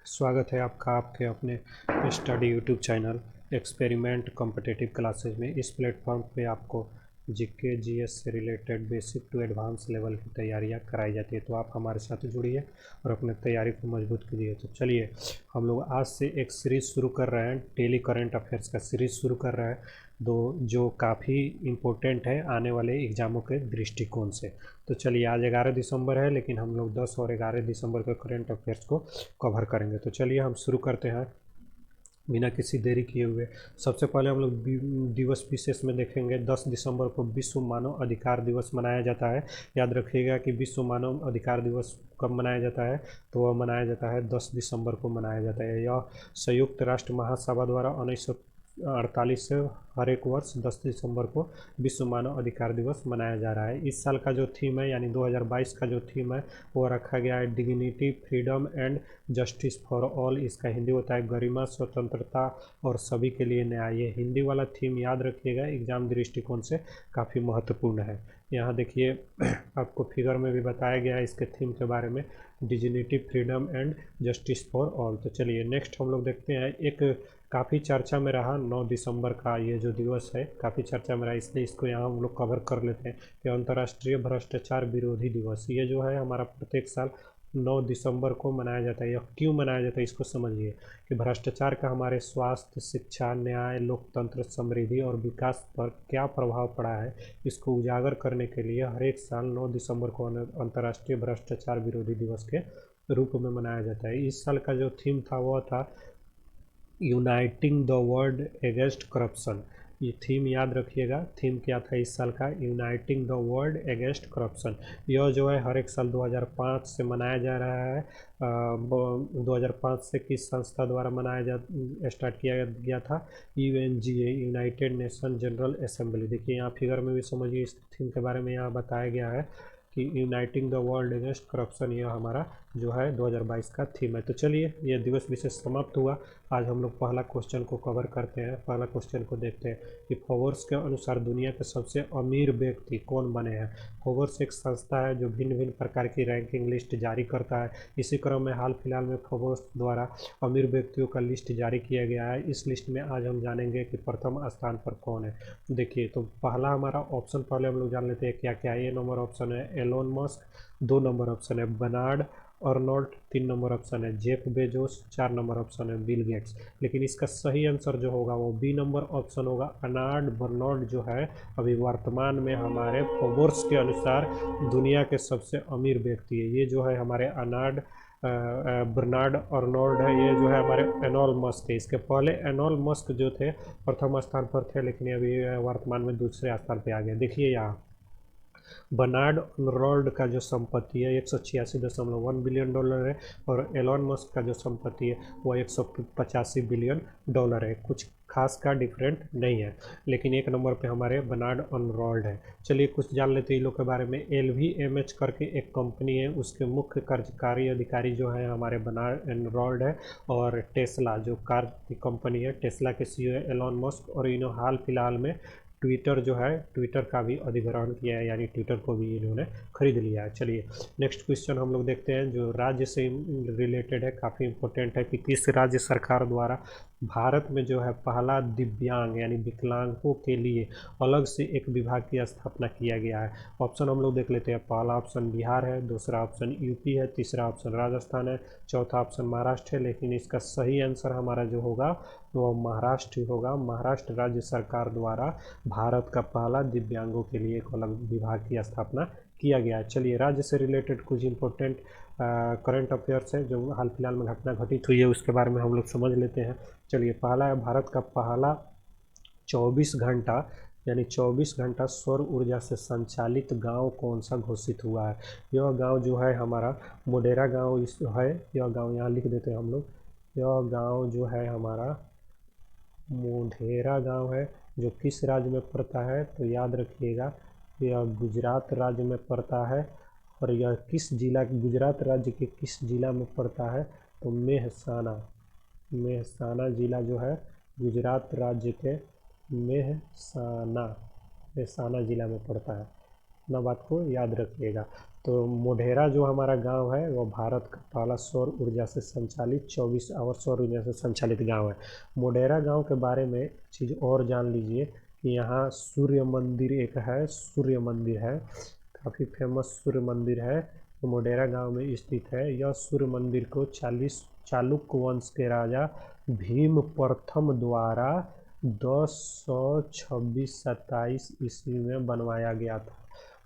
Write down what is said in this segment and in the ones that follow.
स्वागत है आपका आपके अपने study YouTube channel experiment competitive classes में। इस प्लेटफॉर्म पे आपको जीके जीएस से related basic to advance level की तैयारियां कराई जाती है। तो आप हमारे साथ जुड़िए और अपने तैयारी को मजबूत कीजिए। तो चलिए हम लोग आज से एक सीरीज़ शुरू कर रहे हैं, डेली करंट अफेयर्स का सीरीज़ शुरू कर रहे हैं जो काफ़ी इम्पोर्टेंट है आने वाले एग्ज़ामों के दृष्टिकोण से। तो चलिए आज 11 दिसंबर है, लेकिन हम लोग 10 और 11 दिसंबर के करंट अफेयर्स को कवर करेंगे। तो चलिए हम शुरू करते हैं बिना किसी देरी किए हुए। सबसे पहले हम लोग दिवस विशेष में देखेंगे। 10 दिसंबर को विश्व मानव अधिकार दिवस मनाया जाता है। याद रखिएगा कि विश्व मानव अधिकार दिवस कब मनाया जाता है, तो वह मनाया जाता है 10 दिसंबर को मनाया जाता है। यह संयुक्त राष्ट्र महासभा द्वारा 1948 से हर एक वर्ष 10 दिसंबर को विश्व मानव अधिकार दिवस मनाया जा रहा है। इस साल का जो थीम है, यानी 2022 का जो थीम है, वो रखा गया है dignity, freedom and justice for all. इसका हिंदी होता है गरिमा, स्वतंत्रता और सभी के लिए न्याय। ये हिंदी वाला थीम याद रखिएगा, एग्जाम दृष्टिकोण से काफ़ी महत्वपूर्ण है। यहाँ देखिए आपको फिगर में भी बताया गया है इसके थीम के बारे में, dignity, freedom and justice for all. तो चलिए नेक्स्ट हम लोग देखते हैं। एक काफ़ी चर्चा में रहा 9 दिसंबर का ये जो दिवस है, काफ़ी चर्चा में रहा, इसलिए इसको यहाँ हम लोग कवर कर लेते हैं कि अंतर्राष्ट्रीय भ्रष्टाचार विरोधी दिवस। ये जो है हमारा प्रत्येक साल 9 दिसंबर को मनाया जाता है। यह क्यों मनाया जाता है इसको समझिए कि भ्रष्टाचार का हमारे स्वास्थ्य, शिक्षा, न्याय, लोकतंत्र, समृद्धि और विकास पर क्या प्रभाव पड़ा है, इसको उजागर करने के लिए हर एक साल 9 दिसंबर को अंतर्राष्ट्रीय भ्रष्टाचार विरोधी दिवस के रूप में मनाया जाता है। इस साल का जो थीम था वह था uniting the world against corruption. ये थीम याद रखिएगा, थीम क्या था इस साल का, uniting the world against corruption. यह जो है हर एक साल 2005 से मनाया जा रहा है। 2005 से किस संस्था द्वारा मनाया जा स्टार्ट किया गया था, UNGA, United nation general assembly. देखिए यहाँ फिगर में भी समझिए, इस थीम के बारे में यहाँ बताया गया है कि uniting the world against corruption, यह हमारा जो है 2022 का थीम है। तो चलिए ये दिवस विशेष समाप्त हुआ। आज हम लोग पहला क्वेश्चन को कवर करते हैं। पहला क्वेश्चन को देखते हैं कि फोर्ब्स के अनुसार दुनिया के सबसे अमीर व्यक्ति कौन बने हैं। फोर्ब्स एक संस्था है जो भिन्न भिन्न प्रकार की रैंकिंग लिस्ट जारी करता है। इसी क्रम में हाल फिलहाल में फोर्ब्स द्वारा अमीर व्यक्तियों का लिस्ट जारी किया गया है। इस लिस्ट में आज हम जानेंगे कि प्रथम स्थान पर कौन है। देखिए तो पहला हमारा ऑप्शन पहले हम लोग जान लेते हैं क्या क्या है। ए नंबर ऑप्शन है एलोन मस्क, 2 नंबर ऑप्शन है बर्नार्ड अर्नोल्ट, 3 नंबर ऑप्शन है जेफ बेजोस, 4 नंबर ऑप्शन है बिल गेट्स। लेकिन इसका सही आंसर जो होगा वो बी नंबर ऑप्शन होगा। अर्नाल्ड बर्नौल्ड जो है अभी वर्तमान में हमारे फोर्ब्स के अनुसार दुनिया के सबसे अमीर व्यक्ति है। ये जो है हमारे बर्नार्ड अर्नोल्ड है, ये जो है हमारे एनोल मस्क है। इसके पहले एनोल मस्क जो थे प्रथम स्थान पर थे, लेकिन अभी वर्तमान में दूसरे स्थान पर आ गए। देखिए यहाँ बर्नार्ड अर्नोल्ड का जो संपत्ति है 186.1 बिलियन डॉलर है, और एलोन मस्क का जो संपत्ति है वो 185 बिलियन डॉलर है। कुछ खास का डिफरेंट नहीं है, लेकिन एक नंबर पे हमारे बर्नार्ड अर्नोल्ड है। चलिए कुछ जान लेते हैं इन लोग के बारे में। LVMH करके एक कंपनी है, उसके मुख्य कार्यकारी अधिकारी जो है हमारे बर्नार्ड अर्नोल्ड है। और टेस्ला जो कार की कंपनी है, टेस्ला के CEO है एलोन मस्क, और इन्होंने हाल फिलहाल में ट्विटर जो है, ट्विटर का भी अधिग्रहण किया है, यानी ट्विटर को भी इन्होंने खरीद लिया है। चलिए नेक्स्ट क्वेश्चन हम लोग देखते हैं जो राज्य से रिलेटेड है, काफ़ी इंपॉर्टेंट है कि किस राज्य सरकार द्वारा भारत में जो है पहला दिव्यांग यानी विकलांगों के लिए अलग से एक विभाग की स्थापना किया गया है। ऑप्शन हम लोग देख लेते हैं। पहला ऑप्शन बिहार है, दूसरा ऑप्शन यूपी है, तीसरा ऑप्शन राजस्थान है, चौथा ऑप्शन महाराष्ट्र है। लेकिन इसका सही आंसर हमारा जो होगा वो महाराष्ट्र होगा। महाराष्ट्र राज्य सरकार द्वारा भारत का पहला दिव्यांगों के लिए एक अलग विभाग की स्थापना किया गया है। चलिए राज्य से रिलेटेड कुछ इंपॉर्टेंट करंट अफेयर्स है जो हाल फिलहाल में घटना घटित हुई है, उसके बारे में हम लोग समझ लेते हैं। चलिए पहला है, भारत का पहला 24 घंटा यानी 24 घंटा सौर ऊर्जा से संचालित गांव कौन सा घोषित हुआ है। यह गांव जो है हमारा मोढेरा गांव इस है। यह गांव यहाँ लिख देते हैं हम लोग। यह गांव जो है हमारा मोढेरा गांव है, जो किस राज्य में पड़ता है, तो याद रखिएगा यह गुजरात राज्य में पड़ता है। और यह किस जिला, गुजरात राज्य के किस जिला में पड़ता है, तो मेहसाना। मेहसाना जिला जो है गुजरात राज्य के मेहसाना जिला में पड़ता है। अपना बात को याद रखिएगा। तो मोढेरा जो हमारा गांव है वो भारत का पहला सौर ऊर्जा से संचालित 24 आवर सौर ऊर्जा से संचालित गांव है। मोढेरा गांव के बारे में एक चीज़ और जान लीजिए कि यहाँ सूर्य मंदिर एक है, सूर्य मंदिर है, काफ़ी फेमस सूर्य मंदिर है, तो मोढेरा गांव में स्थित है। यह सूर्य मंदिर को चालुक्य वंश के राजा भीम प्रथम द्वारा 1026-27 ईस्वी में बनवाया गया था।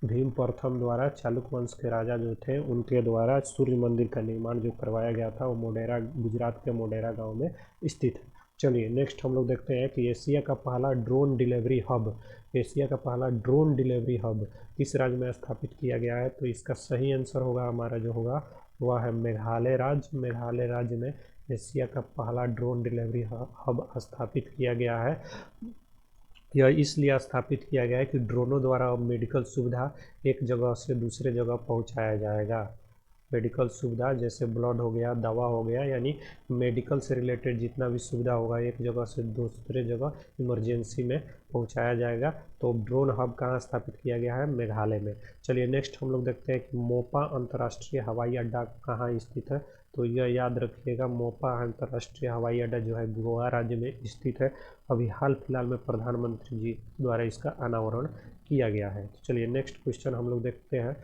भीम प्रथम द्वारा चालुक्य वंश के राजा जो थे उनके द्वारा सूर्य मंदिर का निर्माण जो करवाया गया था वो मोढेरा, गुजरात के मोढेरा गांव में स्थित है। चलिए नेक्स्ट हम लोग देखते हैं कि एशिया का पहला ड्रोन डिलीवरी हब, एशिया का पहला ड्रोन डिलीवरी हब किस राज्य में स्थापित किया गया है? तो इसका सही आंसर होगा हमारा जो होगा वह है मेघालय राज्य। मेघालय राज्य में एशिया का पहला ड्रोन डिलीवरी हब स्थापित किया गया है। यह इसलिए स्थापित किया गया है कि ड्रोनों द्वारा अब मेडिकल सुविधा एक जगह से दूसरे जगह पहुंचाया जाएगा। मेडिकल सुविधा जैसे ब्लड हो गया, दवा हो गया, यानी मेडिकल से रिलेटेड जितना भी सुविधा होगा एक जगह से दूसरे जगह इमरजेंसी में पहुंचाया जाएगा। तो ड्रोन हब कहाँ स्थापित किया गया है? मेघालय में। चलिए नेक्स्ट हम लोग देखते हैं कि मोपा अंतर्राष्ट्रीय हवाई अड्डा कहाँ स्थित है? तो यह याद रखिएगा, मोपा अंतर्राष्ट्रीय हवाई अड्डा जो है गोवा राज्य में स्थित है। अभी हाल फिलहाल में प्रधानमंत्री जी द्वारा इसका अनावरण किया गया है। तो चलिए नेक्स्ट क्वेश्चन हम लोग देखते हैं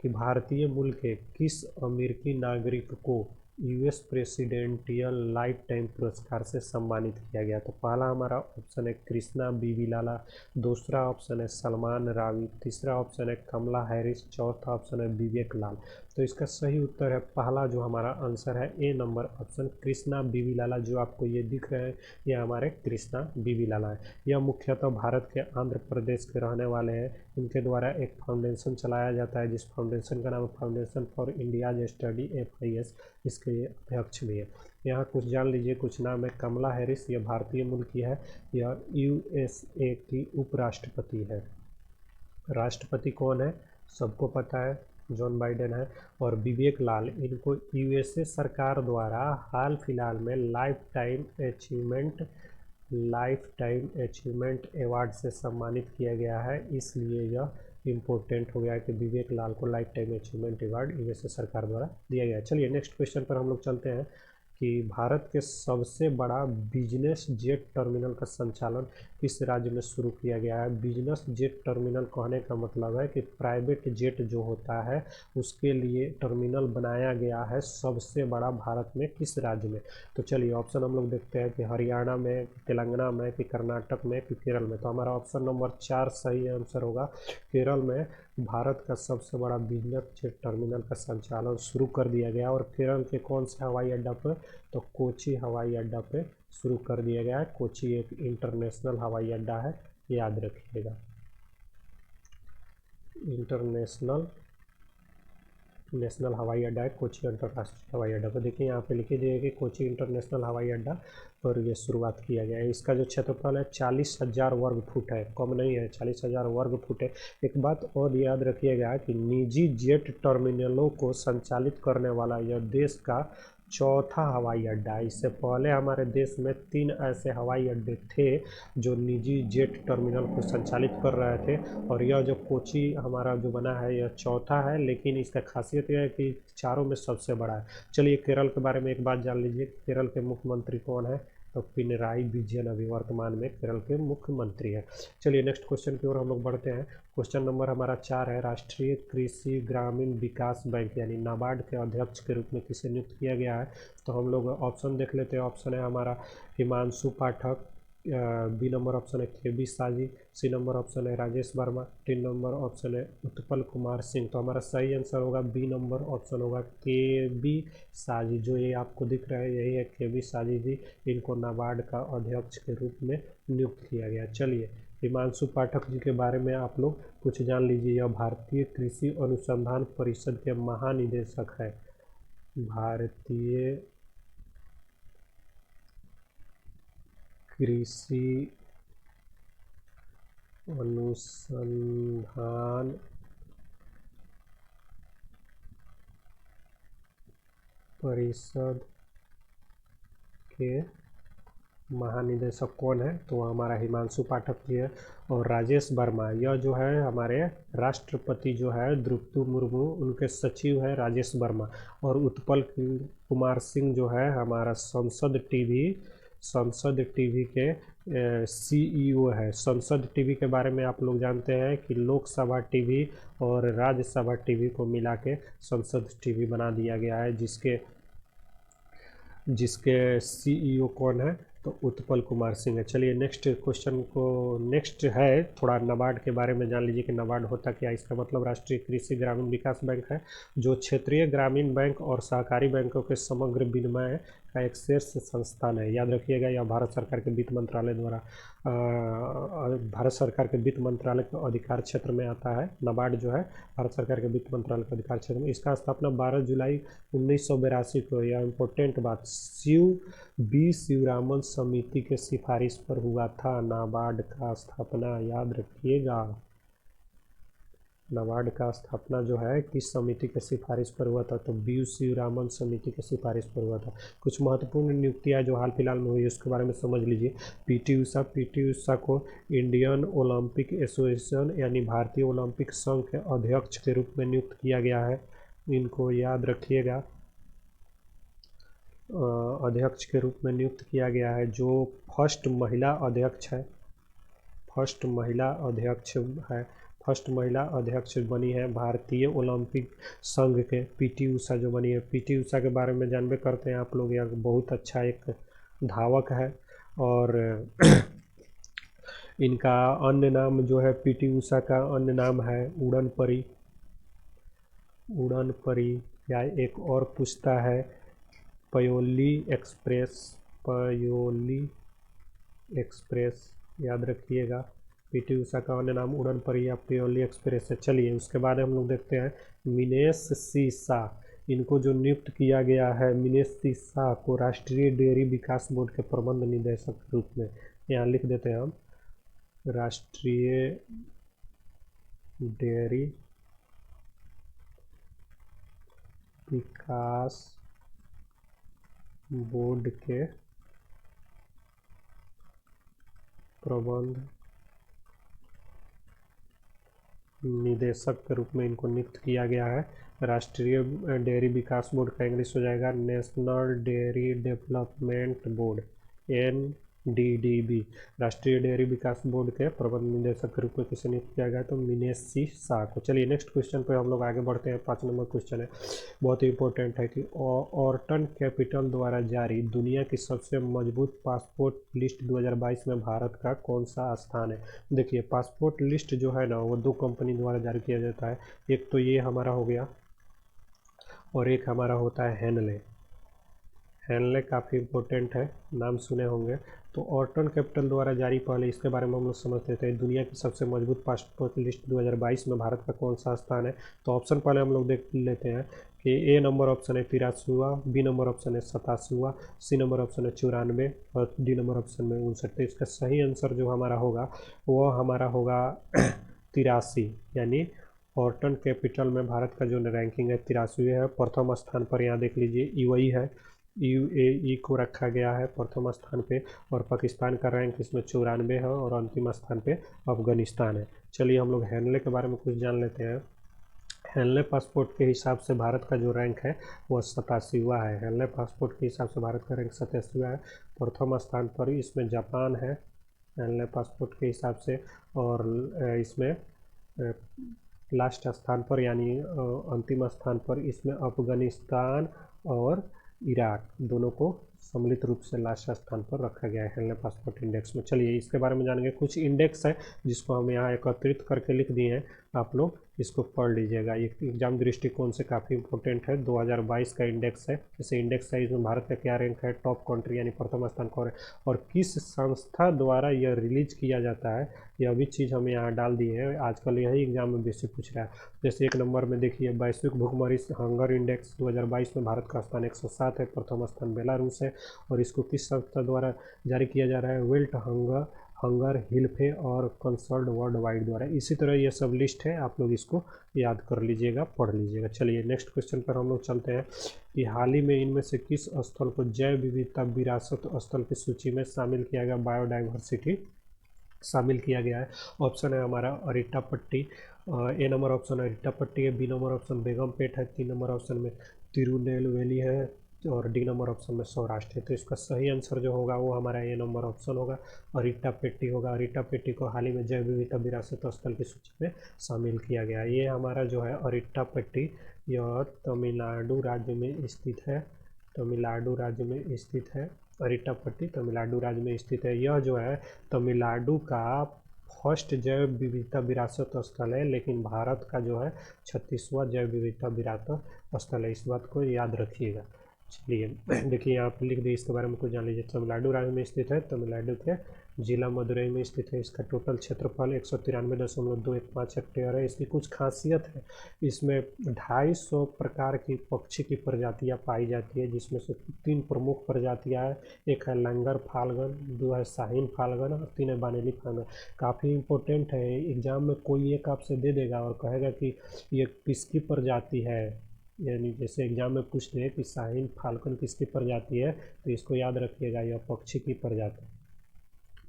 कि भारतीय मूल के किस अमेरिकी नागरिक को यूएस प्रेसिडेंटियल लाइफ टाइम पुरस्कार से सम्मानित किया गया? तो पहला हमारा ऑप्शन है कृष्णा बीबी लाला, दूसरा ऑप्शन है सलमान रावी, तीसरा ऑप्शन है कमला हैरिस, चौथा ऑप्शन है विवेक लाल। तो इसका सही उत्तर है पहला जो हमारा आंसर है ए नंबर ऑप्शन कृष्णा बीबी लाला। जो आपको ये दिख रहे हैं ये हमारे कृष्णा बीबी लाला है। यह मुख्यतः भारत के आंध्र प्रदेश के रहने वाले हैं। इनके द्वारा एक फाउंडेशन चलाया जाता है जिस फाउंडेशन का नाम है foundation for India's study FIS, इसके ये अध्यक्ष भी है। यहाँ कुछ जान लीजिए, कुछ नाम है कमला हैरिस, यह भारतीय मूल की है, यह USA की उपराष्ट्रपति है। राष्ट्रपति कौन है? सबको पता है, जॉन बाइडेन है। और विवेक लाल, इनको USA सरकार द्वारा हाल फिलहाल में लाइफ टाइम अचीवमेंट अवार्ड से सम्मानित किया गया है। इसलिए यह इम्पोर्टेंट हो गया है कि विवेक लाल को life time achievement award USA सरकार द्वारा दिया गया है। चलिए नेक्स्ट क्वेश्चन पर हम लोग चलते हैं कि भारत के सबसे बड़ा बिजनेस जेट टर्मिनल का संचालन किस राज्य में शुरू किया गया है? बिजनेस जेट टर्मिनल कहने का मतलब है कि प्राइवेट जेट जो होता है उसके लिए टर्मिनल बनाया गया है सबसे बड़ा भारत में किस राज्य में? तो चलिए ऑप्शन हम लोग देखते हैं कि हरियाणा में, तेलंगाना में, कि कर्नाटक में, कि केरल में। तो हमारा ऑप्शन नंबर 4 सही आंसर होगा। केरल में भारत का सबसे बड़ा बिजनेस जेट टर्मिनल का संचालन शुरू कर दिया गया। और केरल के कौन से हवाई अड्डा पर? तो कोची हवाई अड्डा पे शुरू कर दिया गया है। कोची एक इंटरनेशनल हवाई अड्डा है, याद रखिएगा, नेशनल हवाई अड्डा है कोची अंतर्राष्ट्रीय हवाई अड्डा पर। देखिए यहाँ पे लिखे दिए कि कोची इंटरनेशनल हवाई अड्डा पर ये शुरुआत किया गया है। इसका जो क्षेत्रफल है 40,000 वर्ग फुट है, कम नहीं है, 40,000 वर्ग फुट है। एक बात और याद रखिएगा कि निजी जेट टर्मिनलों को संचालित करने वाला यह देश का चौथा हवाई अड्डा है। इससे पहले हमारे देश में 3 ऐसे हवाई अड्डे थे जो निजी जेट टर्मिनल को संचालित कर रहे थे, और यह जो कोची हमारा जो बना है यह चौथा है, लेकिन इसका खासियत यह है कि चारों में सबसे बड़ा है। चलिए केरल के बारे में एक बात जान लीजिए, केरल के मुख्यमंत्री कौन है? तो पिनराई विजयन अभी वर्तमान में केरल के मुख्यमंत्री है। चलिए नेक्स्ट क्वेश्चन की ओर हम लोग बढ़ते हैं। क्वेश्चन नंबर हमारा 4 है, राष्ट्रीय कृषि ग्रामीण विकास बैंक यानी नाबार्ड के अध्यक्ष के रूप में किसे नियुक्त किया गया है? तो हम लोग ऑप्शन देख लेते हैं। ऑप्शन है हमारा हिमांशु पाठक, बी नंबर ऑप्शन है KB साजी, सी नंबर ऑप्शन है राजेश वर्मा, 3 नंबर ऑप्शन है उत्पल कुमार सिंह। तो हमारा सही आंसर होगा बी नंबर ऑप्शन होगा KB साजी। जो ये आपको दिख रहा है यही है KB साजी जी, इनको नाबार्ड का अध्यक्ष के रूप में नियुक्त किया गया। चलिए हिमांशु पाठक जी के बारे में आप लोग कुछ जान लीजिए। यह भारतीय कृषि अनुसंधान परिषद के महानिदेशक है। भारतीय कृषि अनुसंधान परिषद के महानिदेशक कौन है, तो हमारा हिमांशु पाठक जी है। और राजेश वर्मा, यह जो है हमारे राष्ट्रपति जो है द्रौपदी मुर्मू, उनके सचिव है राजेश वर्मा। और उत्पल कुमार सिंह जो है हमारा संसद टीवी के सीईओ है। संसद टीवी के बारे में आप लोग जानते हैं कि लोकसभा टीवी और राज्यसभा टीवी को मिला के संसद टीवी बना दिया गया है, जिसके सीईओ कौन है, तो उत्पल कुमार सिंह है। चलिए नेक्स्ट क्वेश्चन को, नेक्स्ट है थोड़ा नाबार्ड के बारे में जान लीजिए कि नाबार्ड होता क्या है। इसका मतलब राष्ट्रीय कृषि ग्रामीण विकास बैंक है, जो क्षेत्रीय ग्रामीण बैंक और सहकारी बैंकों के समग्र विनिमय का एक शीर्ष संस्थान है। याद रखिएगा, यह भारत सरकार के वित्त मंत्रालय द्वारा भारत सरकार के वित्त मंत्रालय के अधिकार क्षेत्र में आता है। नाबार्ड जो है भारत सरकार के वित्त मंत्रालय के अधिकार क्षेत्र में। इसका स्थापना 12 जुलाई 1982 को, यह इम्पोर्टेंट बात, शिवरामन समिति के सिफारिश पर हुआ था नाबार्ड का स्थापना। याद रखिएगा, नाबार्ड का स्थापना जो है किस समिति के सिफारिश पर हुआ था, तो शिवरामन समिति के सिफारिश पर हुआ था। कुछ महत्वपूर्ण नियुक्तियां जो हाल फिलहाल में हुई उसके बारे में समझ लीजिए। पीटी उषा को इंडियन ओलंपिक एसोसिएशन यानी भारतीय ओलंपिक संघ के अध्यक्ष के रूप में नियुक्त किया गया है। इनको याद रखिएगा, अध्यक्ष के रूप में नियुक्त किया गया है। जो फर्स्ट महिला अध्यक्ष बनी है भारतीय ओलंपिक संघ के, पीटी उषा जो बनी है। पीटी उषा के बारे में जानबे करते हैं आप लोग, यह बहुत अच्छा एक धावक है। और इनका अन्य नाम जो है, पीटी उषा का अन्य नाम है उड़न परी, या एक और पूछता है पयोली एक्सप्रेस। याद रखिएगा, पीटी उषा का अन्य नाम उड़न परी या पयोली एक्सप्रेस है। चलिए उसके बाद हम लोग देखते हैं मिनेश सी शाह। इनको जो नियुक्त किया गया है, मिनेश सी शाह को राष्ट्रीय डेयरी विकास बोर्ड के प्रबंध निदेशक के रूप में, यहाँ लिख देते हैं हम, राष्ट्रीय डेयरी विकास बोर्ड के प्रबंध निदेशक के रूप में इनको नियुक्त किया गया है। राष्ट्रीय डेयरी विकास बोर्ड का इंग्लिश हो जाएगा national dairy development board, NDDB। राष्ट्रीय डेयरी विकास बोर्ड के प्रबंध निदेशक के रूप में किसे नियुक्त किया गया, तो मिनेश सी शाह को। चलिए नेक्स्ट क्वेश्चन पे हम लोग आगे बढ़ते हैं। 5 नंबर क्वेश्चन है, बहुत ही इंपॉर्टेंट है कि ऑर्टन कैपिटल द्वारा जारी दुनिया की सबसे मजबूत पासपोर्ट लिस्ट 2022 में भारत का कौन सा स्थान है। देखिए पासपोर्ट लिस्ट जो है ना, वो 2 कंपनी द्वारा जारी किया जाता है। एक तो ये हमारा हो गया और एक हमारा होता है हैनले काफ़ी इम्पोर्टेंट है, नाम सुने होंगे। तो ऑर्टन कैपिटल द्वारा जारी, पहले इसके बारे में हम लोग समझ लेते हैं। दुनिया की सबसे मजबूत पासपोर्ट लिस्ट 2022 में भारत का कौन सा स्थान है। तो ऑप्शन पहले हम लोग देख लेते हैं कि ए नंबर ऑप्शन है 83वां, बी नंबर ऑप्शन है 87वां, सी नंबर ऑप्शन है 94 और डी नंबर ऑप्शन में 59। तो इसका सही आंसर जो हमारा होगा वो हमारा होगा 83, यानी ऑर्टन कैपिटल में भारत का जो रैंकिंग है 83 है। प्रथम स्थान पर यहाँ देख लीजिए UAE है, UAE को रखा गया है प्रथम स्थान पे। और पाकिस्तान का रैंक इसमें 94 है और अंतिम स्थान पे अफगानिस्तान है। चलिए हम लोग हैनले के बारे में कुछ जान लेते हैं। हैनले पासपोर्ट के हिसाब से भारत का जो रैंक है वह 87वां है। हैनले पासपोर्ट के हिसाब से भारत का रैंक 87वां है। प्रथम स्थान पर इसमें जापान है हैनले पासपोर्ट के हिसाब से, और इसमें लास्ट स्थान पर यानी अंतिम स्थान पर इसमें अफगानिस्तान और इराक दोनों को सम्मिलित रूप से लास्ट स्थान पर रखा गया है हैनले पासपोर्ट इंडेक्स में। चलिए इसके बारे में जानेंगे। कुछ इंडेक्स है जिसको हम यहाँ एकत्रित करके लिख दिए हैं, आप लोग इसको पढ़ लीजिएगा। ये एग्जाम दृष्टिकोण से काफ़ी इंपॉर्टेंट है। 2022 का इंडेक्स है, जैसे इंडेक्स साइज में भारत का क्या रैंक है, टॉप कंट्री यानी प्रथम स्थान पर, और किस संस्था द्वारा यह रिलीज किया जाता है, यह भी चीज़ हम यहाँ डाल दिए हैं। आजकल यही एग्जाम में बेसिक पूछ रहा है। जैसे 1 नंबर में देखिए वैश्विक भुखमरी हंगर इंडेक्स 2022 में भारत का स्थान 107 है, प्रथम स्थान बेलारूस है। और इसको किस संस्था द्वारा जारी किया जा रहा है, वर्ल्ड हंगर, हिल्फे और कंसर्न वर्ल्ड वाइड द्वारा। इसी तरह ये सब लिस्ट है, आप लोग इसको याद कर लीजिएगा, पढ़ लीजिएगा। चलिए नेक्स्ट क्वेश्चन पर हम लोग चलते हैं कि हाल ही में इनमें से किस स्थल को जैव विविधता विरासत स्थल की सूची में शामिल किया गया, बायोडाइवर्सिटी शामिल किया गया है। ऑप्शन है हमारा अरिट्टापट्टी, ए नंबर ऑप्शन अरिट्टापट्टी है, बी नंबर ऑप्शन बेगमपेट है, 3 नंबर ऑप्शन में तिरुनेलवेली है और डी नंबर ऑप्शन में सौराष्ट्र है। तो इसका सही आंसर जो होगा वो हमारा ए नंबर ऑप्शन होगा, अरिट्टापेट्टी होगा। अरिट्टापेट्टी को हाल ही में जैव विविधता विरासत स्थल की सूची में शामिल किया गया। ये हमारा जो है अरिट्टापेट्टी, यह तमिलनाडु राज्य में स्थित है, तमिलनाडु राज्य में स्थित है। अरिट्टापट्टी तमिलनाडु राज्य में स्थित है। यह जो है तमिलनाडु का फर्स्ट जैव विविधता विरासत स्थल है, लेकिन भारत का जो है 36वां जैव विविधता विरासत स्थल है। इस बात को याद रखिएगा। चलिए देखिए यहाँ पर लिख दिए, इसके बारे में कुछ जान लीजिए। तमिलनाडु राज्य में स्थित है, तमिलनाडु के जिला मदुरई में स्थित है। इसका टोटल क्षेत्रफल 193.215 हेक्टेयर है। इसकी कुछ खासियत है, इसमें 250 प्रकार की पक्षी की प्रजातियां पाई जाती है, जिसमें से 3 प्रमुख प्रजातियां हैं। एक है लंगर फाल्गन, 2 है शाहीन फाल्गन और 3 है बानेली फाल्गन। काफ़ी इंपॉर्टेंट है, एग्जाम में कोई एक आपसे दे देगा और कहेगा कि ये किसकी प्रजाति है, यानी जैसे एग्जाम में पूछ दे कि शाहीन फाल्कन किसकी प्रजाति है, तो इसको याद रखिएगा, यह पक्षी की प्रजाति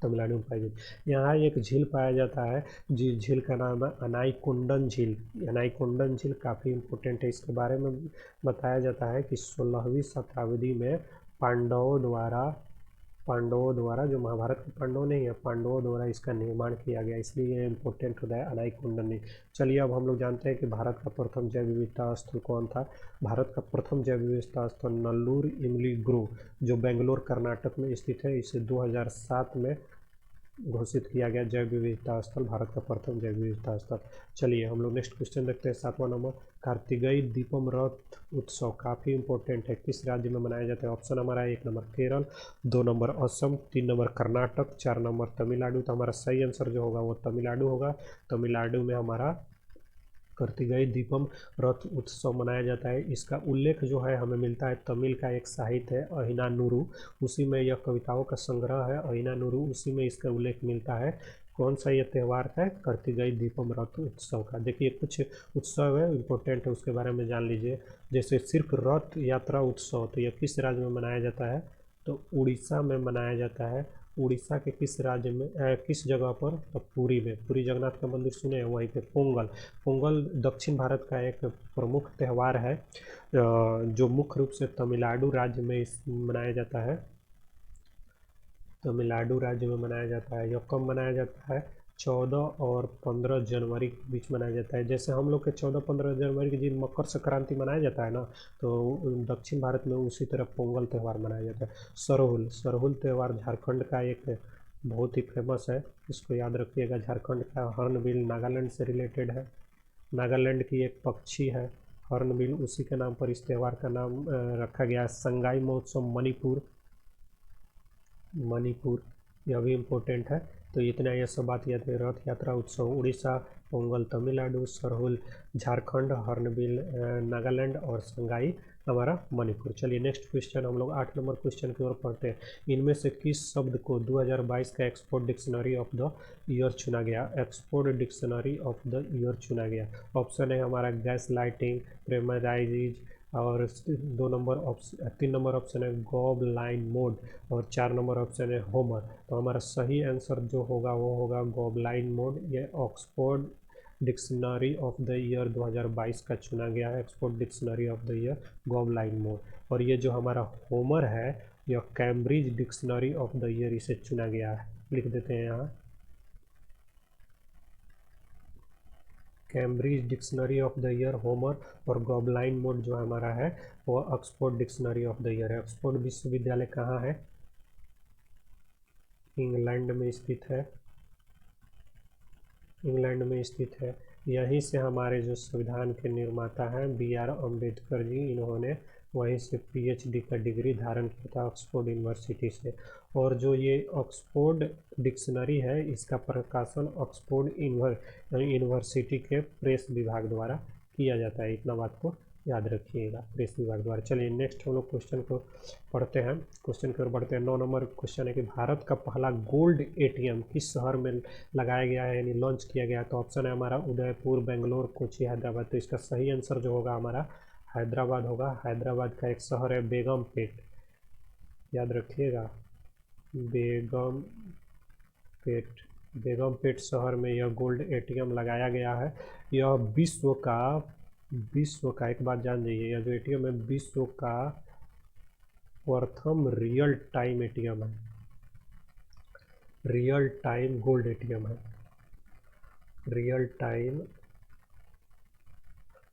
तमिलनाडु में पाई जाती है। यहाँ एक झील पाया जाता है, जिस झील का नाम है अनाईकुंडन झील। अनाईकुंडन झील काफ़ी इम्पोर्टेंट है। इसके बारे में बताया जाता है कि 16वीं शताब्दी में पांडवों द्वारा जो महाभारत के पांडव नहीं है, पांडवों द्वारा इसका निर्माण किया गया, इसलिए ये इम्पोर्टेंट होता है अनाईकुंडन झील। चलिए अब हम लोग जानते हैं कि भारत का प्रथम जैव विविधता स्थल कौन था। भारत का प्रथम जैव विविधता स्थल नल्लूर इमली ग्रोव, जो बेंगलोर कर्नाटक में स्थित है। इसे 2007 में घोषित किया गया जैव विविधता स्थल, भारत का प्रथम जैव विविधता स्थल। चलिए हम लोग नेक्स्ट क्वेश्चन देखते हैं, 7वां नंबर। कार्तिकेय दीपम रथ उत्सव काफ़ी इंपॉर्टेंट है, किस राज्य में मनाया जाता है। ऑप्शन हमारा 1 number Kerala, 2 number Assam, 3 number Karnataka, 4 number Tamil Nadu. तो हमारा सही आंसर जो होगा वो तमिलनाडु होगा। तमिलनाडु में हमारा कार्तिकेय दीपम रथ उत्सव मनाया जाता है। इसका उल्लेख जो है हमें मिलता है तमिल का एक साहित्य है अहिनानुरू, उसी में यह कविताओं का संग्रह है अहिनानुरू, उसी में इसका उल्लेख मिलता है। कौन सा ये त्यौहार है, कार्तिकेय दीपम रथ उत्सव का। देखिए कुछ उत्सव है इम्पोर्टेंट है, उसके बारे में जान लीजिए। जैसे सिर्फ रथ यात्रा उत्सव, तो यह किस राज्य में मनाया जाता है, तो उड़ीसा में मनाया जाता है। उड़ीसा के किस राज्य में, किस जगह पर, तो पुरी में। पुरी जगन्नाथ का मंदिर सुने हैं, वहीं पे पोंगल। पोंगल दक्षिण भारत का एक प्रमुख त्यौहार है, जो मुख्य रूप से तमिलनाडु राज्य में मनाया जाता है। तमिलनाडु राज्य में मनाया जाता है। यह कब मनाया जाता है, 14 और 15 जनवरी के बीच मनाया जाता है। जैसे हम लोग के 14-15 जनवरी के दिन मकर संक्रांति मनाया जाता है ना, तो दक्षिण भारत में उसी तरह पोंगल त्यौहार मनाया जाता है। सरहुल, सरहुल त्यौहार झारखंड का एक बहुत ही फेमस है, इसको याद रखिएगा। झारखंड का हॉर्नबिल नागालैंड से रिलेटेड है, नागालैंड की एक पक्षी है हॉर्नबिल, उसी के नाम पर इस त्यौहार का नाम रखा गया है। संगाई महोत्सव मणिपुर, मणिपुर यह भी इम्पोर्टेंट है। तो इतना यह सब बात याद है। रथ यात्रा उत्सव उड़ीसा, पोंगल तमिलनाडु, सरहुल झारखंड, हॉर्नबिल नागालैंड और संगाई हमारा मणिपुर। चलिए नेक्स्ट क्वेश्चन हम लोग 8 नंबर क्वेश्चन की ओर पढ़ते हैं। इनमें से किस शब्द को 2022 का export dictionary of the year चुना गया, export dictionary of the year चुना गया। ऑप्शन है हमारा गैस लाइटिंग, प्रेमराइज और 3 नंबर ऑप्शन है गॉब लाइन मोड और 4 नंबर ऑप्शन है होमर। तो हमारा सही आंसर जो होगा वो होगा गॉब लाइन मोड। ये Oxford dictionary of the year 2022 का चुना गया है, Oxford dictionary of the year gob line mode. और ये जो हमारा होमर है यह Cambridge dictionary of the year, इसे चुना गया है। लिख देते हैं यहाँ Cambridge dictionary of the year Homer, और गॉबलाइन मोड जो हमारा है वो Oxford dictionary of the year है। ऑक्सफोर्ड विश्वविद्यालय कहाँ है, इंग्लैंड में स्थित है, इंग्लैंड में स्थित है। यहीं से हमारे जो संविधान के निर्माता हैं BR अम्बेडकर जी, इन्होंने वहीं से PhD का डिग्री धारण किया था ऑक्सफोर्ड यूनिवर्सिटी से। और जो ये ऑक्सफोर्ड डिक्शनरी है इसका प्रकाशन ऑक्सफोर्ड यूनिवर्सिटी के प्रेस विभाग द्वारा किया जाता है, इतना बात को याद रखिएगा प्रेस विभाग द्वारा। चलिए नेक्स्ट हम लोग क्वेश्चन को पढ़ते हैं, क्वेश्चन की ओर बढ़ते हैं। 9 नंबर क्वेश्चन है कि भारत का पहला गोल्ड एटीएम किस शहर में लगाया गया है, यानी लॉन्च किया गया है। तो ऑप्शन है हमारा उदयपुर, बेंगलोर, कोची, हैदराबाद। तो इसका सही आंसर जो होगा हमारा हैदराबाद होगा। हैदराबाद का एक शहर है बेगमपेट, याद रखिएगा बेगम पेट। बेगमपेट शहर में यह गोल्ड एटीएम लगाया गया है। यह विश्व का एक बात जान जाइए, यह जो एटीएम है विश्व का प्रथम रियल टाइम एटीएम है, रियल टाइम गोल्ड एटीएम है, रियल टाइम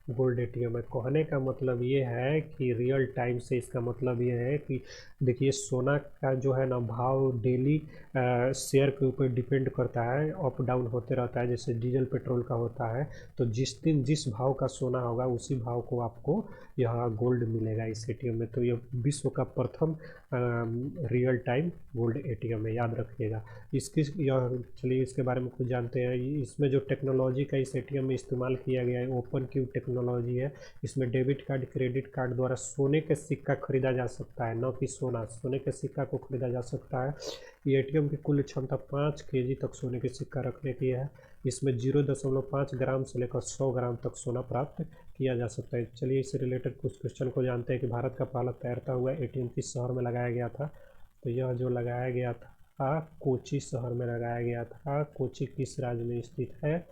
गोल्ड एटीएम है। कहने का मतलब ये है कि रियल टाइम से इसका मतलब ये है कि देखिए सोना का जो है ना भाव डेली शेयर के ऊपर डिपेंड करता है, अप डाउन होते रहता है, जैसे डीजल पेट्रोल का होता है। तो जिस दिन जिस भाव का सोना होगा उसी भाव को आपको यह गोल्ड मिलेगा इस एटीएम में। तो ये विश्व का प्रथम रियल टाइम गोल्ड एटीएम है, याद रखिएगा इसकी। यह चलिए इसके बारे में कुछ जानते हैं। इसमें जो टेक्नोलॉजी का इस एटीएम में इस्तेमाल किया गया है ओपन क्यू टेक्नोलॉजी है। इसमें डेबिट कार्ड, क्रेडिट कार्ड द्वारा सोने के सिक्का खरीदा जा सकता है, न कि सोना, सोने के सिक्का को खरीदा जा सकता है। ये एटीएम की कुल क्षमता 5 केजी तक सोने के सिक्का रखने की है। इसमें 0.5 ग्राम से लेकर 100 ग्राम तक सोना प्राप्त किया जा सकता है। चलिए इससे रिलेटेड कुछ क्वेश्चन को जानते हैं कि भारत का पहला तैरता हुआ एटीएम किस शहर में लगाया गया था। तो यह जो लगाया गया था कोची शहर में लगाया गया था। कोची किस राज्य में स्थित है,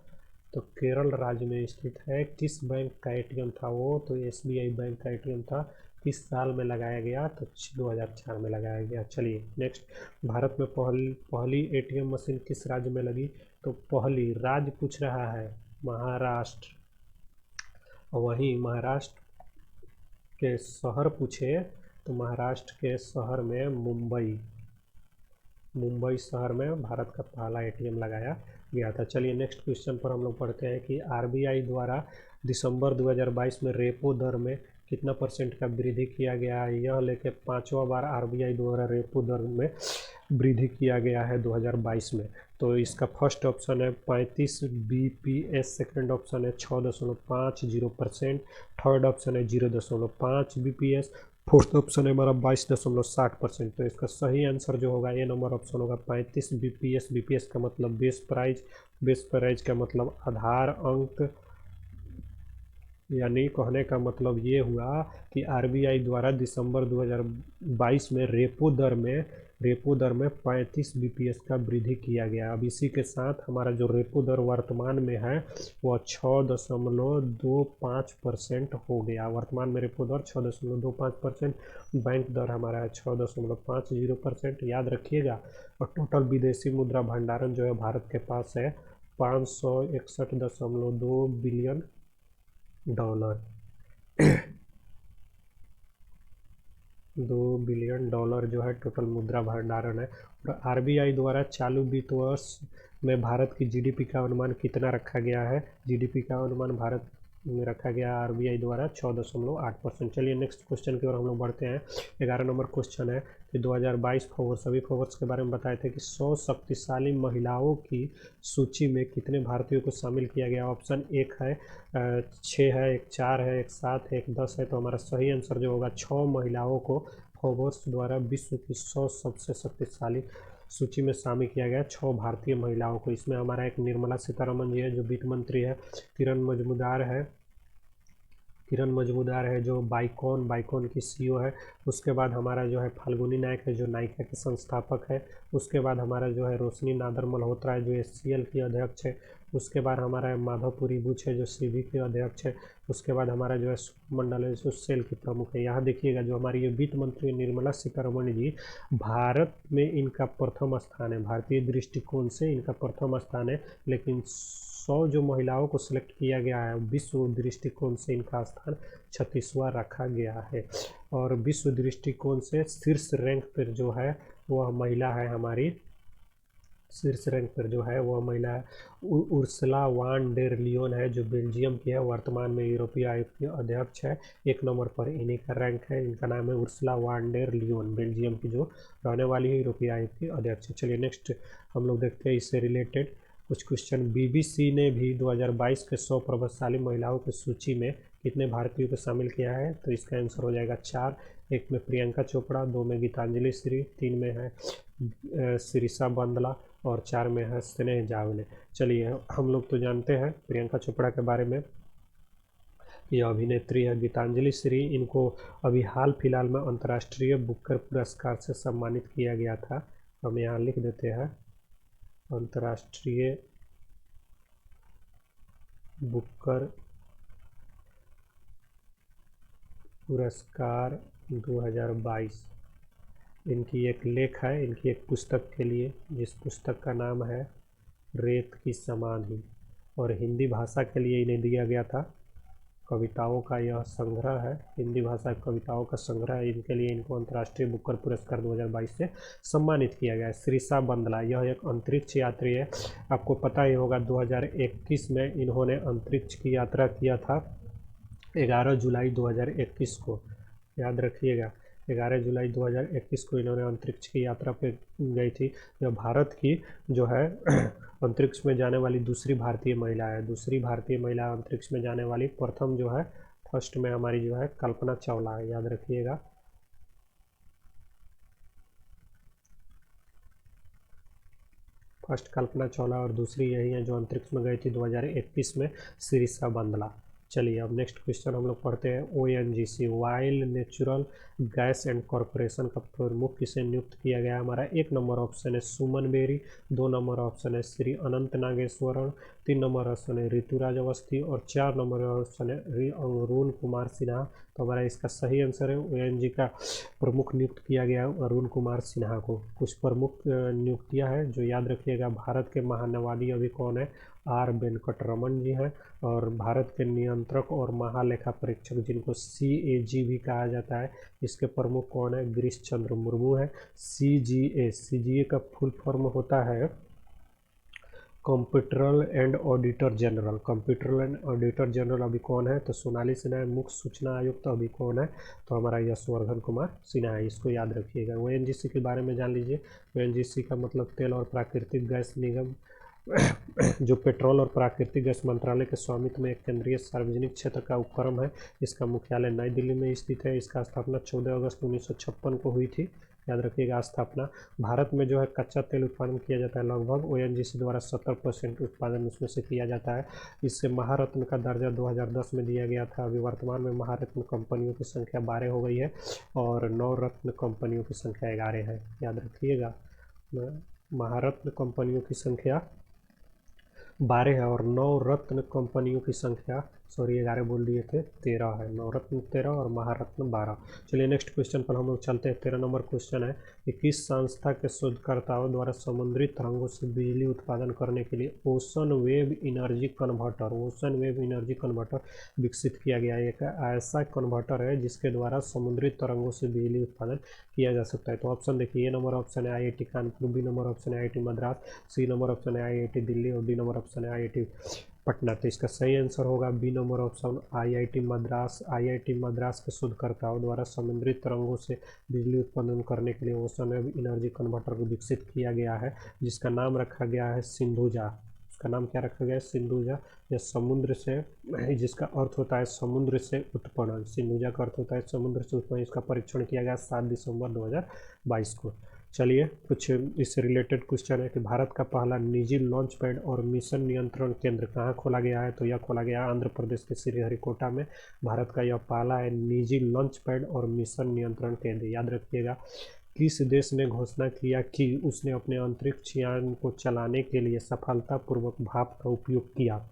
तो केरल राज्य में स्थित है। किस बैंक का एटीएम था वो, तो एसबीआई बैंक का एटीएम था। किस साल में लगाया गया, तो 2004 में लगाया गया। चलिए नेक्स्ट, भारत में पहली एटीएम मशीन किस राज्य में लगी। तो पहली राज्य पूछ रहा है महाराष्ट्र, वहीं महाराष्ट्र के शहर पूछे तो महाराष्ट्र के शहर में मुंबई शहर में भारत का पहला एटीएम लगाया गया था। चलिए नेक्स्ट क्वेश्चन पर हम लोग पढ़ते हैं कि आरबीआई द्वारा दिसंबर 2022 में रेपो दर में कितना परसेंट का वृद्धि किया गया है। यह लेके 5वां बार आरबीआई द्वारा रेपो दर में वृद्धि किया गया है 2022 में। तो इसका फर्स्ट ऑप्शन है 35 बीपीएस, सेकेंड ऑप्शन है 6.50%, थर्ड ऑप्शन है 0.5 बीपीएस, फोर्थ ऑप्शन है हमारा 22.60%। तो इसका सही आंसर जो होगा ए नंबर ऑप्शन होगा 35 बीपीएस। बीपीएस का मतलब बेस प्राइज का मतलब आधार अंक, यानी कहने का मतलब ये हुआ कि आरबीआई द्वारा दिसंबर 2022 में रेपो दर में 35 बीपीएस का वृद्धि किया गया। अब इसी के साथ हमारा जो रेपो दर वर्तमान में है वह 6.25% हो गया। वर्तमान में रेपो दर 6.25%, बैंक दर हमारा है 6.50%, याद रखिएगा। और टोटल विदेशी मुद्रा भंडारण जो है भारत के पास है 561.2 बिलियन डॉलर। 2 बिलियन डॉलर जो है टोटल मुद्रा भंडारण है। और आरबीआई द्वारा चालू वित्त वर्ष में भारत की जीडीपी का अनुमान कितना रखा गया है। जीडीपी का अनुमान भारत में रखा गया आरबीआई द्वारा 6.8%। चलिए नेक्स्ट क्वेश्चन की ओर हम लोग बढ़ते हैं। 11 नंबर क्वेश्चन है कि 2022 फोर्ब्स, अभी फोर्ब्स के बारे में बताए थे कि 100 शक्तिशाली महिलाओं की सूची में कितने भारतीयों को शामिल किया गया। ऑप्शन 1 है 6 है, 1 4 है, 1 7 है, 1 10 है। तो हमारा सही आंसर जो होगा 6 महिलाओं को फोर्ब्स द्वारा विश्व की 100 सबसे शक्तिशाली सूची में शामिल किया गया, 6 भारतीय महिलाओं को। इसमें हमारा एक निर्मला सीतारमण जी है जो वित्त मंत्री है, किरण मजूमदार है जो बाइकॉन की सीईओ है। उसके बाद हमारा जो है फाल्गुनी नायक है जो नायका के संस्थापक है। उसके बाद हमारा जो है रोशनी नादर मल्होत्रा है जो एचसीएल की अध्यक्ष है। उसके बाद हमारा माधवपुरी बुच है जो सीबी के अध्यक्ष है। उसके बाद हमारा जो है मंडल है जो सेल की प्रमुख है। यहाँ देखिएगा जो हमारी ये वित्त मंत्री निर्मला सीतारमण जी, भारत में इनका प्रथम स्थान है, भारतीय दृष्टिकोण से इनका प्रथम स्थान है। लेकिन 100 जो महिलाओं को सिलेक्ट किया गया है विश्व दृष्टिकोण से इनका स्थान 36वां रखा गया है। और विश्व दृष्टिकोण से शीर्ष रैंक पर जो है वह महिला है हमारी, शीर्ष रैंक पर जो है वह महिला है उर्सुला वान डेर लियोन है जो बेल्जियम की है, वर्तमान में यूरोपीय आयोग की अध्यक्ष है। 1 नंबर पर इन्हीं का रैंक है, इनका नाम है Ursula van der Leone, Belgium की जो रहने वाली है यूरोपीय आयोग की अध्यक्ष। चलिए नेक्स्ट हम लोग देखते हैं इससे रिलेटेड कुछ क्वेश्चन। बीबीसी ने भी 2022 के 100 प्रभावशाली महिलाओं की सूची में कितने भारतीयों को शामिल किया है? तो इसका आंसर हो जाएगा 4। एक में प्रियंका चोपड़ा, 2 में गीतांजलि श्री, 3 में है सिरिसा बंदला और 4 में है स्नेह जावले। चलिए, हम लोग तो जानते हैं प्रियंका चोपड़ा के बारे में, ये अभिनेत्री है। गीतांजलि श्री, इनको अभी हाल फिलहाल में अंतर्राष्ट्रीय बुकर पुरस्कार से सम्मानित किया गया था। हम यहाँ लिख देते हैं अंतर्राष्ट्रीय बुकर पुरस्कार 2022। इनकी एक लेख है, इनकी एक पुस्तक के लिए, जिस पुस्तक का नाम है रेत की समाधि, और हिंदी भाषा के लिए इन्हें दिया गया था। कविताओं का यह संग्रह है, हिंदी भाषा कविताओं का संग्रह है। इनके लिए इनको अंतर्राष्ट्रीय बुकर पुरस्कार 2022 से सम्मानित किया गया है। सिरिसा बंदला, यह एक अंतरिक्ष यात्री है। आपको पता ही होगा 2021 में इन्होंने अंतरिक्ष की यात्रा किया था, 11 जुलाई 2021 को, याद रखिएगा। 11 जुलाई 2021 को इन्होंने अंतरिक्ष की यात्रा पे गई थी। यह भारत की जो है अंतरिक्ष में जाने वाली दूसरी भारतीय महिला है। दूसरी भारतीय महिला अंतरिक्ष में जाने वाली, प्रथम जो है फर्स्ट में हमारी जो है कल्पना चावला है, याद रखिएगा। फर्स्ट कल्पना चावला और दूसरी यही है जो अंतरिक्ष में गई थी 2021 में, सिरिसा बंदला। चलिए, अब नेक्स्ट क्वेश्चन हम लोग पढ़ते हैं। ONGC, wild natural gas and corporation का प्रमुख किसे नियुक्त किया गया? हमारा 1 नंबर ऑप्शन है सुमन बेरी, 2 नंबर ऑप्शन है श्री अनंत नागेश्वरण, 3 नंबर ऑप्शन है ऋतुराज अवस्थी और 4 नंबर ऑप्शन है अरुण कुमार सिन्हा। तो हमारा इसका सही आंसर है ONG का प्रमुख नियुक्त किया गया अरुण कुमार सिन्हा को। कुछ प्रमुख नियुक्तियां हैं जो याद रखिएगा। भारत के महानवादी अभी कौन है? R वेंकटरमन जी हैं। और भारत के नियंत्रक और महालेखा परीक्षक, जिनको CAG भी कहा जाता है, इसके प्रमुख कौन है? गिरीश चंद्र मुर्मू है। CGA का फुल फॉर्म होता है comptroller and auditor general. Comptroller and auditor general अभी कौन है? तो सोनाली सिन्हा है। मुख्य सूचना आयुक्त अभी कौन है? तो हमारा यशवर्धन कुमार सिन्हा है। इसको याद रखिएगा। ONGC के बारे में जान लीजिए। ONGC का मतलब तेल और प्राकृतिक गैस निगम, जो पेट्रोल और प्राकृतिक गैस मंत्रालय के स्वामित्व में एक केंद्रीय सार्वजनिक क्षेत्र का उपक्रम है। इसका मुख्यालय नई दिल्ली में स्थित है। इसका स्थापना 14 अगस्त 1956 को हुई थी, याद रखिएगा स्थापना। भारत में जो है कच्चा तेल उत्पादन किया जाता है लगभग ONGC द्वारा 70% उत्पादन उसमें से किया जाता है। इससे महारत्न का दर्जा 2010 में दिया गया था। अभी वर्तमान में महारत्न कंपनियों की संख्या 12 हो गई है और नवरत्न कंपनियों की संख्या 11 है, याद रखिएगा। महारत्न कंपनियों की संख्या 12 है और नवरत्न कंपनियों की संख्या, सॉरी 11 बोल दिए थे, 13 है। नवरत्न 13 और महारत्न 12। चलिए नेक्स्ट क्वेश्चन पर हम लोग चलते हैं। 13 नंबर क्वेश्चन है कि किस संस्था के शोधकर्ताओं द्वारा समुद्री तरंगों से बिजली उत्पादन करने के लिए ओशन वेव एनर्जी कन्वर्टर विकसित किया गया है? एक ऐसा कन्वर्टर है जिसके द्वारा समुद्री तरंगों से बिजली उत्पादन किया जा सकता है। तो ऑप्शन देखिए, ए नंबर ऑप्शन है IIT Kanpur, B number option है IIT Madras, C number option है IIT दिल्ली और डी नंबर ऑप्शन है IIT पटना। तो इसका सही आंसर होगा B number option IIT Madras. IIT Madras के शोधकर्ताओं द्वारा समुद्री तरंगों से बिजली उत्पादन करने के लिए ओशन वेव एनर्जी कन्वर्टर को विकसित किया गया है, जिसका नाम रखा गया है सिंधुजा। उसका नाम क्या रखा गया है? सिंधुजा। यह समुद्र से, जिसका अर्थ होता है समुद्र से उत्पन्न, सिंधुजा का अर्थ होता है समुद्र से उत्पन्न। इसका परीक्षण किया गया 7 दिसंबर 2022 को। चलिए, कुछ इससे रिलेटेड क्वेश्चन है कि भारत का पहला निजी लॉन्च पैड और मिशन नियंत्रण केंद्र कहाँ खोला गया है? तो यह खोला गया है आंध्र प्रदेश के श्रीहरिकोटा में। भारत का यह पहला है निजी लॉन्च पैड और मिशन नियंत्रण केंद्र, याद रखिएगा। किस देश ने घोषणा किया कि उसने अपने अंतरिक्ष यान को चलाने के लिए सफलतापूर्वक भाप का उपयोग किया?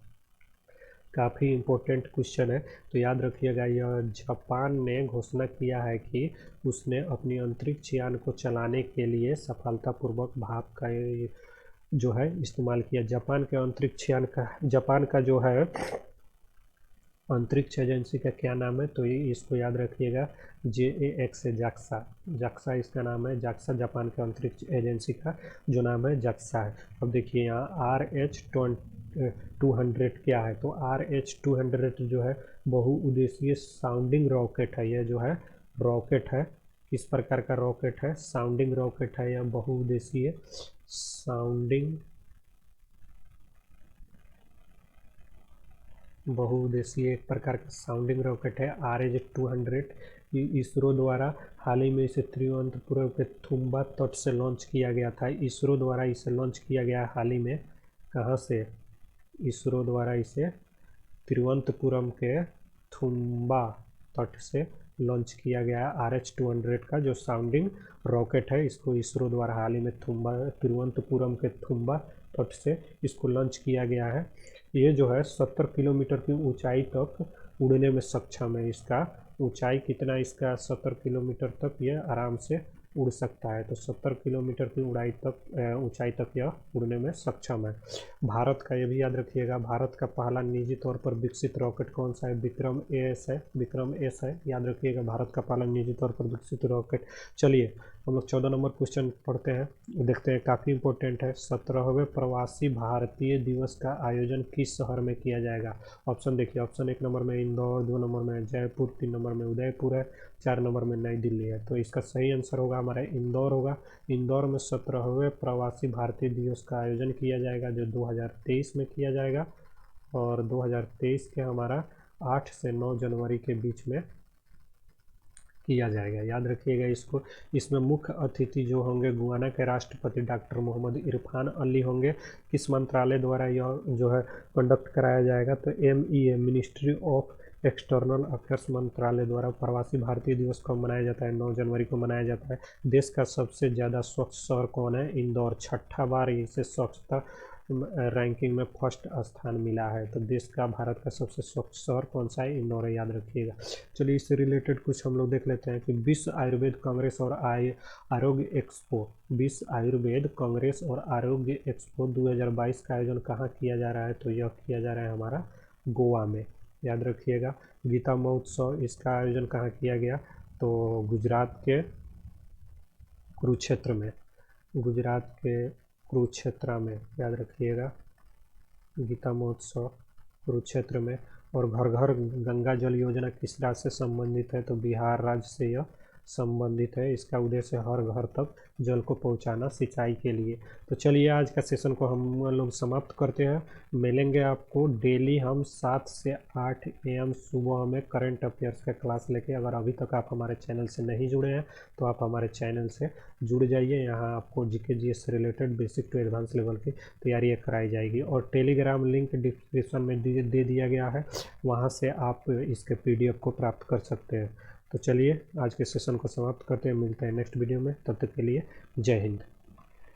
काफ़ी इम्पोर्टेंट क्वेश्चन है, तो याद रखिएगा। यह जापान ने घोषणा किया है कि उसने अपनी अंतरिक्ष यान को चलाने के लिए सफलतापूर्वक भाप का जो है इस्तेमाल किया। जापान के अंतरिक्ष यान का, जापान का जो है अंतरिक्ष एजेंसी का क्या नाम है? तो ये इसको याद रखिएगा, JAX है, जाक्सा इसका नाम है। जाक्सा जापान के अंतरिक्ष एजेंसी का जो नाम है जाक्सा है। अब देखिए यहाँ RH-200 क्या है? तो RH-200 जो है बहुउद्देशीय साउंडिंग रॉकेट है। यह जो है रॉकेट है, किस प्रकार का रॉकेट है? साउंडिंग रॉकेट है या बहुउद्देशीय साउंडिंग बहुउद्देशीय एक प्रकार का साउंडिंग रॉकेट है RH-200। इसरो द्वारा हाल ही में इसे तिरुवनंतपुरम के थुम्बा तट से लॉन्च किया गया था। इसरो द्वारा इसे लॉन्च किया गया हाल ही में, कहाँ से? इसरो द्वारा इसे तिरुवनंतपुरम के थुम्बा तट से लॉन्च किया गया RH-200 का जो साउंडिंग रॉकेट है। इसको इसरो द्वारा हाल ही में तिरुवनंतपुरम के थुम्बा तट से इसको लॉन्च किया गया है। ये जो है 70 किलोमीटर की ऊंचाई तक उड़ने में सक्षम है। इसका ऊंचाई कितना? इसका 70 किलोमीटर तक ये आराम से उड़ सकता है। तो 70 किलोमीटर की ऊंचाई तक यह उड़ने में सक्षम है। भारत का, ये भी याद रखिएगा, भारत का पहला निजी तौर पर विकसित रॉकेट कौन सा है? विक्रम एस है, विक्रम एस है, याद रखिएगा, भारत का पहला निजी तौर पर विकसित रॉकेट। चलिए हम लोग 14 नंबर क्वेश्चन पढ़ते हैं, देखते हैं, काफ़ी इंपॉर्टेंट है। 17वें प्रवासी भारतीय दिवस का आयोजन किस शहर में किया जाएगा? ऑप्शन देखिए, ऑप्शन 1 नंबर में इंदौर, 2 नंबर में जयपुर, 3 नंबर में उदयपुर है, 4 नंबर में नई दिल्ली है। तो इसका सही आंसर होगा हमारा इंदौर होगा। इंदौर में 17वें प्रवासी भारतीय दिवस का आयोजन किया जाएगा, जो 2023 में किया जाएगा, और 2023 के हमारा 8 से 9 जनवरी के बीच में किया जाएगा, याद रखिएगा इसको। इसमें मुख्य अतिथि जो होंगे गुयाना के राष्ट्रपति डॉक्टर मोहम्मद इरफान अली होंगे। किस मंत्रालय द्वारा यह जो है कंडक्ट कराया जाएगा? तो MEA, ministry of external affairs मंत्रालय द्वारा प्रवासी भारतीय दिवस कब मनाया जाता है? 9 जनवरी को मनाया जाता है। देश का सबसे ज़्यादा स्वच्छ शहर कौन है? इंदौर। 6ठा बार इसे स्वच्छता रैंकिंग में फर्स्ट स्थान मिला है। तो देश का, भारत का सबसे स्वच्छ शहर कौन सा है? इंदौर है, याद रखिएगा। चलिए इससे रिलेटेड कुछ हम लोग देख लेते हैं कि विश्व आयुर्वेद कांग्रेस और आरोग्य एक्सपो, विश्व आयुर्वेद कांग्रेस और आरोग्य एक्सपो 2022 का आयोजन कहाँ किया जा रहा है? तो यह किया जा रहा है हमारा गोवा में, याद रखिएगा। गीता महोत्सव, इसका आयोजन कहाँ किया गया? तो गुजरात के कुरुक्षेत्र में, गुजरात के कुरुक्षेत्र में, याद रखिएगा, गीता महोत्सव कुरुक्षेत्र में। और घर घर गंगा जल योजना किस राज्य से संबंधित है? तो बिहार राज्य से यह संबंधित है। इसका उद्देश्य हर घर तक जल को पहुंचाना सिंचाई के लिए। तो चलिए आज का सेशन को हम लोग समाप्त करते हैं। मिलेंगे आपको डेली हम 7 से 8 AM सुबह में करंट अफेयर्स का क्लास लेके। अगर अभी तक आप हमारे चैनल से नहीं जुड़े हैं तो आप हमारे चैनल से जुड़ जाइए। यहाँ आपको GK GS से related basic to advance level की तैयारियाँ कराई जाएगी। और टेलीग्राम लिंक डिस्क्रिप्शन में दे दिया गया है, वहाँ से आप इसके PDF को प्राप्त कर सकते हैं। तो चलिए आज के सेशन को समाप्त करते हैं, मिलते हैं नेक्स्ट वीडियो में, तब तक के लिए जय हिंद।